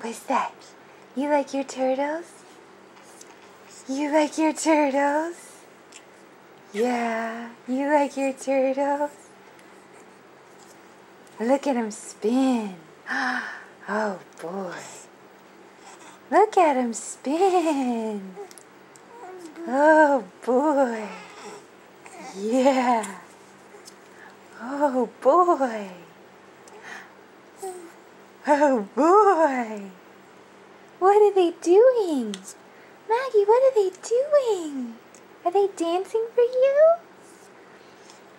What's that? You like your turtles? You like your turtles? Yeah, you like your turtles? Look at him spin. Oh boy. Look at him spin. Oh boy. Yeah. Oh boy. Oh boy. What are they doing? Maggie, what are they doing? Are they dancing for you?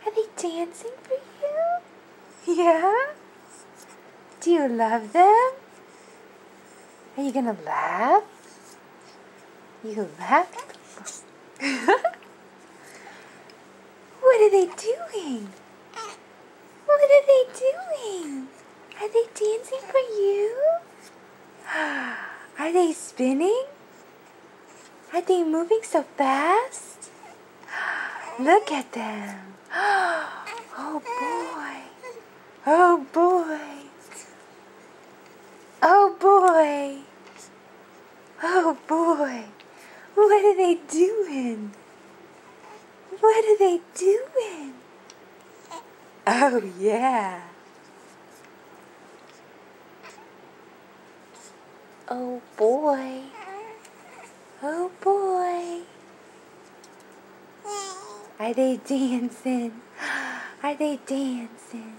Are they dancing for you? Yeah? Do you love them? Are you gonna laugh? You laugh? What are they doing? What are they doing? Are they dancing for you? Are they spinning? Are they moving so fast? Look at them. Oh boy. Oh boy. Oh boy. Oh boy. What are they doing? What are they doing? Oh yeah. Oh boy. Oh boy. Are they dancing? Are they dancing?